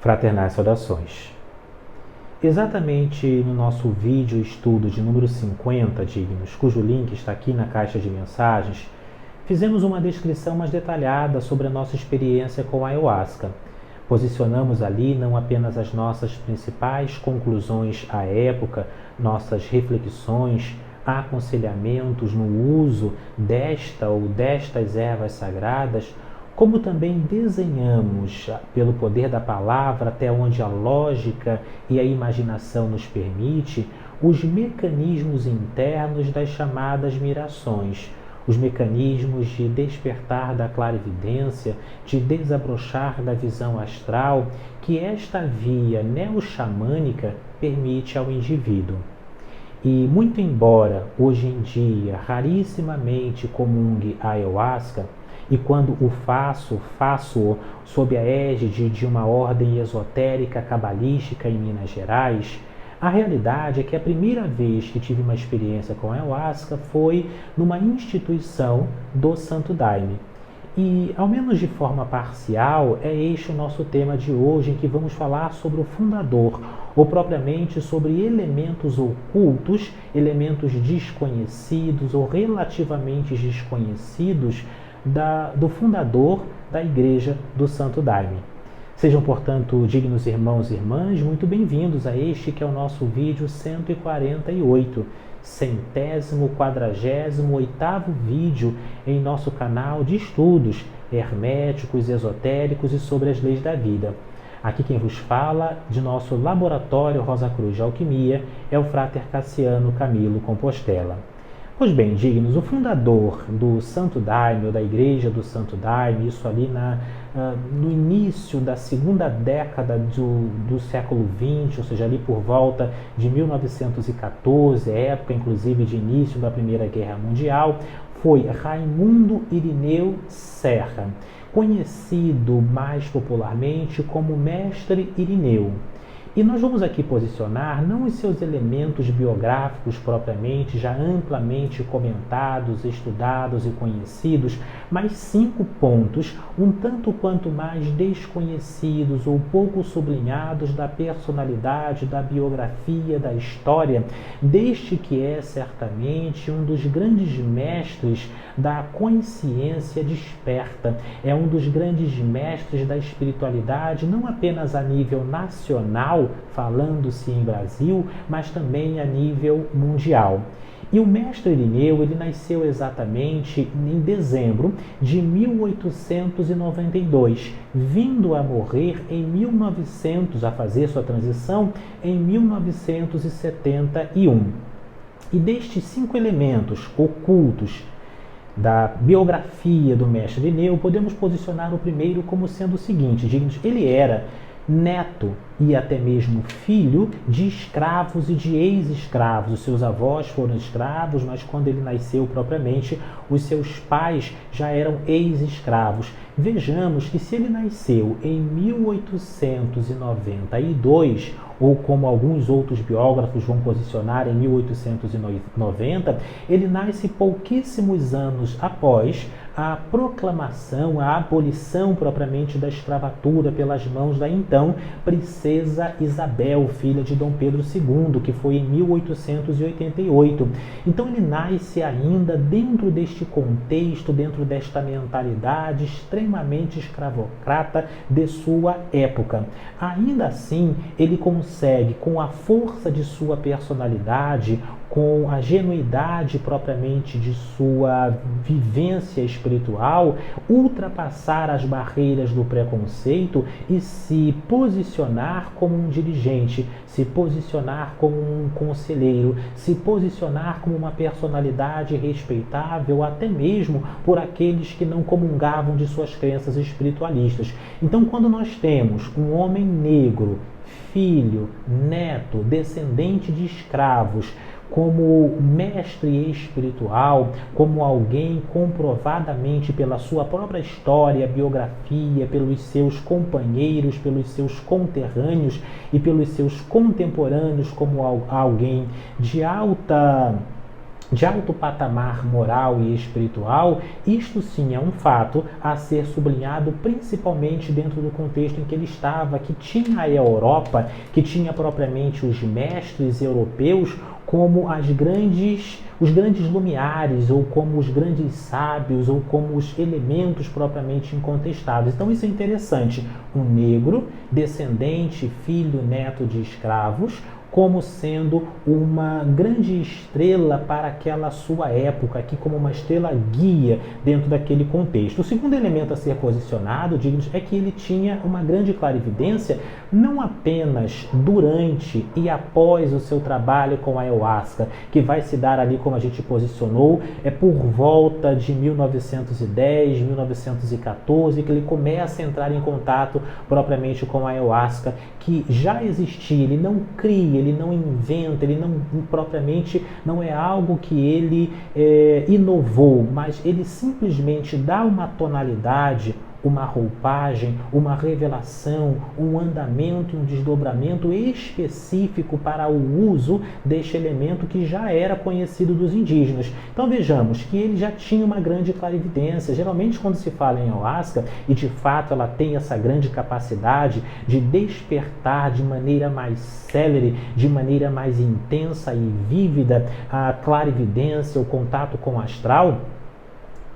Fraternais saudações. Exatamente no nosso vídeo estudo de número 50, dignos, cujo link está aqui na caixa de mensagens, fizemos uma descrição mais detalhada sobre a nossa experiência com a ayahuasca. Posicionamos ali não apenas as nossas principais conclusões à época, nossas reflexões, aconselhamentos no uso desta ou destas ervas sagradas, como também desenhamos, pelo poder da palavra, até onde a lógica e a imaginação nos permite, os mecanismos internos das chamadas mirações, os mecanismos de despertar da clarividência, de desabrochar da visão astral, que esta via neo-xamânica permite ao indivíduo. E muito embora hoje em dia rarissimamente comungue a ayahuasca, e quando o faço-o sob a égide de uma ordem esotérica cabalística em Minas Gerais, a realidade é que a primeira vez que tive uma experiência com a ayahuasca foi numa instituição do Santo Daime. E, ao menos de forma parcial, é este o nosso tema de hoje, em que vamos falar sobre o fundador, ou propriamente sobre elementos ocultos, elementos desconhecidos ou relativamente desconhecidos do fundador da Igreja do Santo Daime. Sejam, portanto, dignos irmãos e irmãs, muito bem-vindos a este que é o nosso vídeo 148, 148º vídeo em nosso canal de estudos herméticos, esotéricos e sobre as leis da vida. Aqui quem vos fala de nosso laboratório Rosa Cruz de Alquimia é o Frater Cassiano Camilo Compostela. Pois bem, dignos, o fundador do Santo Daime, ou da Igreja do Santo Daime, isso ali no início da segunda década do século XX, ou seja, ali por volta de 1914, época inclusive de início da Primeira Guerra Mundial, foi Raimundo Irineu Serra, conhecido mais popularmente como Mestre Irineu. E nós vamos aqui posicionar não os seus elementos biográficos propriamente, já amplamente comentados, estudados e conhecidos, mas 5 pontos, um tanto quanto mais desconhecidos ou pouco sublinhados da personalidade, da biografia, da história, deste que é certamente um dos grandes mestres da consciência desperta, é um dos grandes mestres da espiritualidade, não apenas a nível nacional, falando-se em Brasil, mas também a nível mundial. E o mestre Irineu, ele nasceu exatamente em dezembro de 1892, vindo a morrer em 1900, a fazer sua transição em 1971. E destes 5 elementos ocultos da biografia do mestre Irineu, podemos posicionar o primeiro como sendo o seguinte, ele era neto e até mesmo filho de escravos e de ex-escravos. Os seus avós foram escravos, mas quando ele nasceu propriamente, os seus pais já eram ex-escravos. Vejamos que se ele nasceu em 1892, ou como alguns outros biógrafos vão posicionar em 1890, ele nasce pouquíssimos anos após a proclamação, a abolição propriamente da escravatura pelas mãos da então princesa Isabel, filha de Dom Pedro II, que foi em 1888. Então ele nasce ainda dentro deste contexto, dentro desta mentalidade extremamente escravocrata de sua época. Ainda assim, ele consegue, com a força de sua personalidade, com a genuidade propriamente de sua vivência espiritual, ultrapassar as barreiras do preconceito e se posicionar como um dirigente, se posicionar como um conselheiro, se posicionar como uma personalidade respeitável, até mesmo por aqueles que não comungavam de suas crenças espiritualistas. Então, quando nós temos um homem negro, filho, neto, descendente de escravos, como mestre espiritual, como alguém comprovadamente pela sua própria história, biografia, pelos seus companheiros, pelos seus conterrâneos e pelos seus contemporâneos, como alguém de alta de alto patamar moral e espiritual, isto sim é um fato a ser sublinhado, principalmente dentro do contexto em que ele estava, que tinha a Europa, que tinha propriamente os mestres europeus como os grandes lumiares, ou como os grandes sábios, ou como os elementos propriamente incontestáveis. Então isso é interessante. Um negro, descendente, filho, neto de escravos, como sendo uma grande estrela para aquela sua época, aqui como uma estrela guia dentro daquele contexto. O segundo elemento a ser posicionado, digamos, é que ele tinha uma grande clarividência, não apenas durante e após o seu trabalho com a ayahuasca, que vai se dar ali, como a gente posicionou, por volta de 1910, 1914, que ele começa a entrar em contato propriamente com a ayahuasca, que já existia. Ele não cria, ele não inventa, ele não propriamente não é algo que ele inovou, mas ele simplesmente dá uma tonalidade, uma roupagem, uma revelação, um andamento, um desdobramento específico para o uso deste elemento que já era conhecido dos indígenas. Então vejamos que ele já tinha uma grande clarividência. Geralmente quando se fala em ayahuasca, e de fato ela tem essa grande capacidade de despertar de maneira mais célere, de maneira mais intensa e vívida a clarividência, o contato com o astral,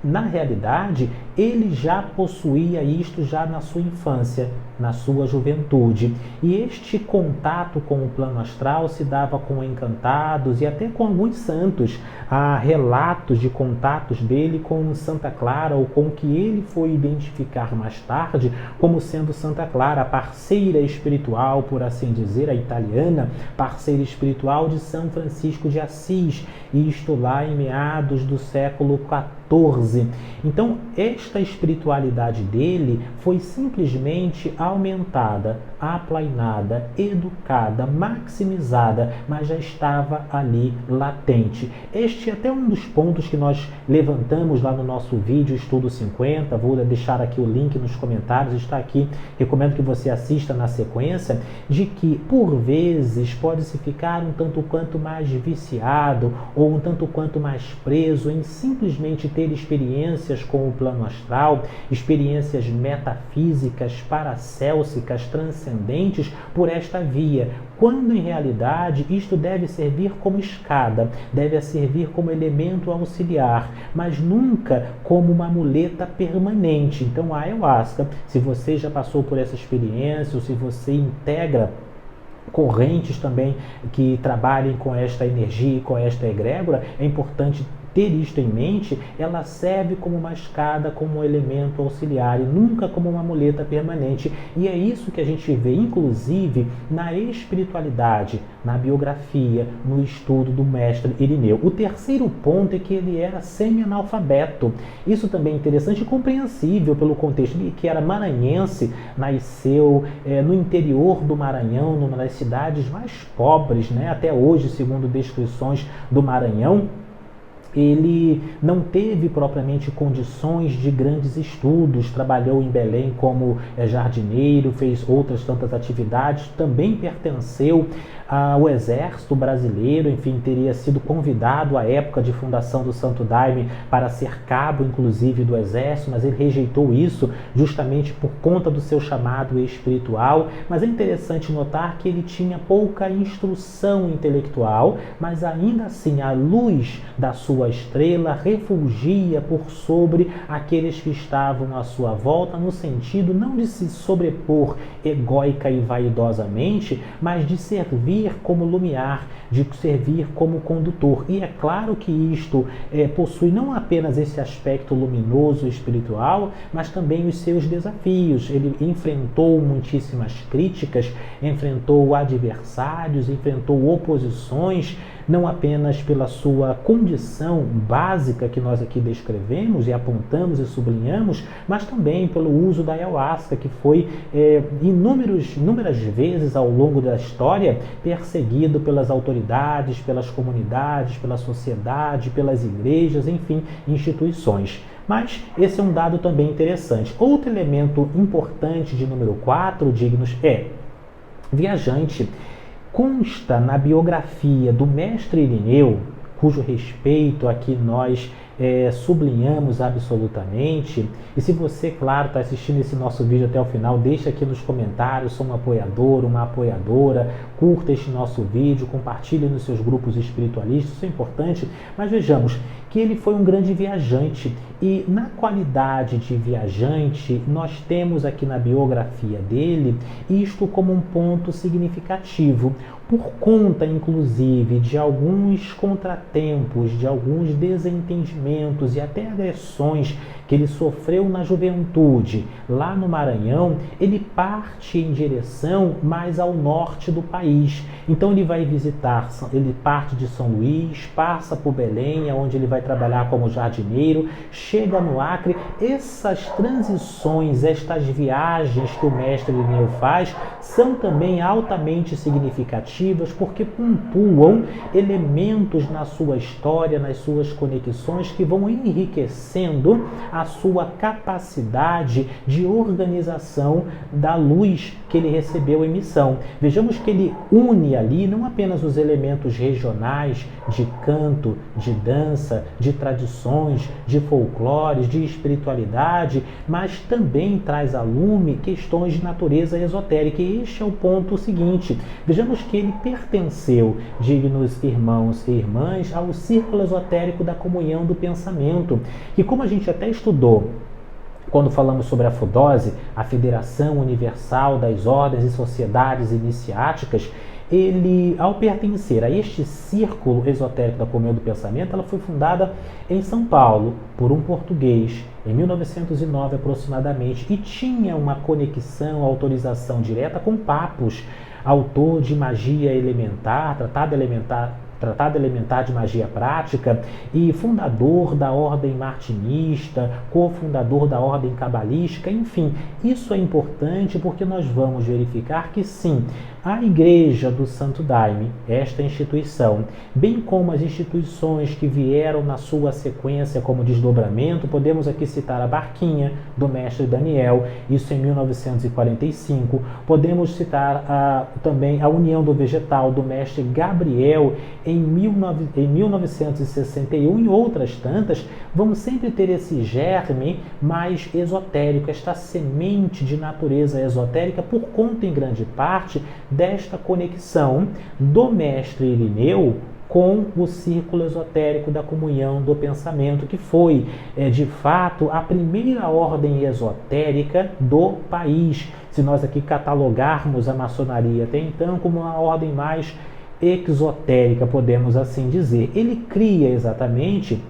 na realidade, ele já possuía isto já na sua infância, na sua juventude. E este contato com o plano astral se dava com encantados e até com alguns santos. Há relatos de contatos dele com Santa Clara, ou com que ele foi identificar mais tarde como sendo Santa Clara, a parceira espiritual, por assim dizer, a italiana, parceira espiritual de São Francisco de Assis, isto lá em meados do século XIV. Então, esta espiritualidade dele foi simplesmente aumentada, aplainada, educada, maximizada, mas já estava ali latente. Este é até um dos pontos que nós levantamos lá no nosso vídeo Estudo 50, vou deixar aqui o link nos comentários, está aqui, recomendo que você assista na sequência, de que por vezes pode-se ficar um tanto quanto mais viciado, ou um tanto quanto mais preso em simplesmente ter experiências com o plano astral, experiências metafísicas, paracélcicas, transcendentes por esta via, quando em realidade isto deve servir como escada, deve servir como elemento auxiliar, mas nunca como uma muleta permanente. Então a ayahuasca, se você já passou por essa experiência, ou se você integra correntes também que trabalhem com esta energia e com esta egrégora, é importante ter isto em mente. Ela serve como uma escada, como um elemento auxiliar, e nunca como uma muleta permanente. E é isso que a gente vê, inclusive, na espiritualidade, na biografia, no estudo do mestre Irineu. O terceiro ponto é que ele era semi-analfabeto. Isso também é interessante e compreensível pelo contexto, que era maranhense, nasceu no interior do Maranhão, numa das cidades mais pobres, né? Até hoje, segundo descrições do Maranhão. Ele não teve propriamente condições de grandes estudos, trabalhou em Belém como jardineiro, fez outras tantas atividades, também pertenceu ao exército brasileiro, enfim, teria sido convidado à época de fundação do Santo Daime para ser cabo, inclusive, do exército, mas ele rejeitou isso justamente por conta do seu chamado espiritual. Mas é interessante notar que ele tinha pouca instrução intelectual, mas ainda assim a luz da sua estrela refulgia por sobre aqueles que estavam à sua volta, no sentido não de se sobrepor egóica e vaidosamente, mas de servir como lumiar, de servir como condutor. E é claro que isto possui não apenas esse aspecto luminoso espiritual, mas também os seus desafios. Ele enfrentou muitíssimas críticas, enfrentou adversários, enfrentou oposições, não apenas pela sua condição básica que nós aqui descrevemos e apontamos e sublinhamos, mas também pelo uso da ayahuasca, que foi inúmeras vezes ao longo da história perseguido pelas autoridades, pelas comunidades, pela sociedade, pelas igrejas, enfim, instituições. Mas esse é um dado também interessante. Outro elemento importante de número 4, dignos, viajante. Consta na biografia do mestre Irineu, cujo respeito aqui nós sublinhamos absolutamente. E se você, claro, está assistindo esse nosso vídeo até o final, deixa aqui nos comentários, sou um apoiador, uma apoiadora, curta este nosso vídeo, compartilhe nos seus grupos espiritualistas, isso é importante. Mas vejamos que ele foi um grande viajante, e na qualidade de viajante, nós temos aqui na biografia dele isto como um ponto significativo, por conta, inclusive, de alguns contratempos, de alguns desentendimentos e até agressões que ele sofreu na juventude. Lá no Maranhão, ele parte em direção mais ao norte do país. Então ele vai visitar, ele parte de São Luís, passa por Belém, onde ele vai trabalhar como jardineiro, chega no Acre. Essas transições, estas viagens que o mestre Irineu faz, são também altamente significativas, porque pontuam elementos na sua história, nas suas conexões, que vão enriquecendo a sua capacidade de organização da luz que ele recebeu em missão. Vejamos que ele une ali não apenas os elementos regionais de canto, de dança, de tradições, de folclores, de espiritualidade, mas também traz a lume questões de natureza esotérica. E este é o ponto seguinte. Vejamos que ele pertenceu, dignos irmãos e irmãs, ao círculo esotérico da comunhão do pensamento, que, como a gente até estudou quando falamos sobre a FUDOSE, a Federação Universal das Ordens e Sociedades Iniciáticas, ele, ao pertencer a este círculo esotérico da comunhão do pensamento, ela foi fundada em São Paulo por um português, em 1909 aproximadamente, e tinha uma conexão, autorização direta com Papos, autor de Magia Elementar, Tratado Elementar de Magia Prática, e fundador da Ordem Martinista, cofundador da Ordem Cabalística. Enfim, isso é importante porque nós vamos verificar que sim, a Igreja do Santo Daime, esta instituição, bem como as instituições que vieram na sua sequência como desdobramento, podemos aqui citar a Barquinha, do mestre Daniel, isso em 1945, podemos citar também a União do Vegetal, do mestre Gabriel, em 1961, e outras tantas, vão sempre ter esse germe mais esotérico, esta semente de natureza esotérica, por conta, em grande parte, desta conexão do mestre Irineu com o círculo esotérico da comunhão do pensamento, que foi, de fato, a primeira ordem esotérica do país. Se nós aqui catalogarmos a maçonaria até então como uma ordem mais exotérica, podemos assim dizer. Ele cria exatamente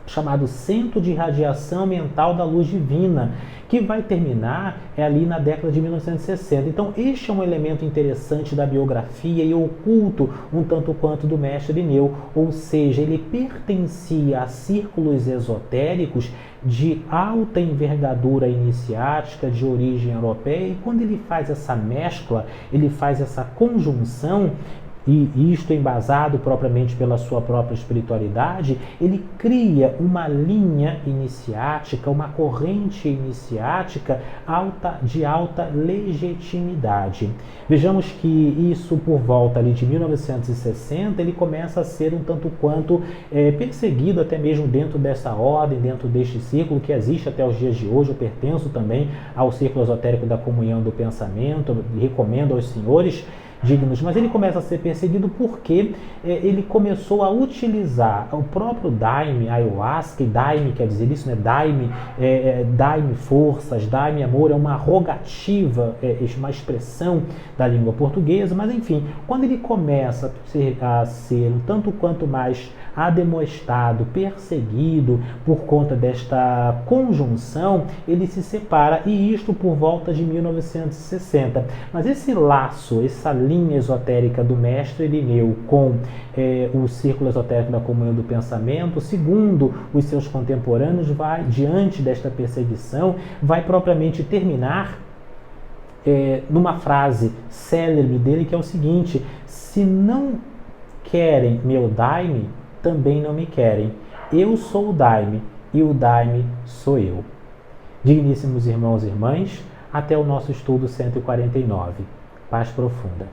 chamado Centro de Radiação Mental da Luz Divina, que vai terminar ali na década de 1960. Então, este é um elemento interessante da biografia e oculto um tanto quanto do mestre Irineu, ou seja, ele pertencia a círculos esotéricos de alta envergadura iniciática, de origem europeia, e quando ele faz essa mescla, ele faz essa conjunção, e isto embasado propriamente pela sua própria espiritualidade, ele cria uma linha iniciática, uma corrente iniciática de alta legitimidade. Vejamos que isso, por volta ali de 1960, ele começa a ser um tanto quanto perseguido, até mesmo dentro dessa ordem, dentro deste círculo que existe até os dias de hoje. Eu pertenço também ao círculo esotérico da comunhão do pensamento, recomendo aos senhores dignos, mas ele começa a ser perseguido porque ele começou a utilizar o próprio Daime, ayahuasca, e Daime quer dizer isso, né? Daime, Daime forças, Daime amor, é uma rogativa, uma expressão da língua portuguesa, mas enfim, quando ele começa a ser um tanto quanto mais ademoestado, perseguido por conta desta conjunção, ele se separa, e isto por volta de 1960. Mas esse laço, essa linha esotérica do mestre Irineu com o círculo esotérico da comunhão do pensamento, segundo os seus contemporâneos, vai, diante desta perseguição, vai propriamente terminar numa frase célebre dele, que é o seguinte: se não querem meu Daime, também não me querem. Eu sou o Daime e o Daime sou eu. Digníssimos irmãos e irmãs, até o nosso estudo 149. Paz profunda.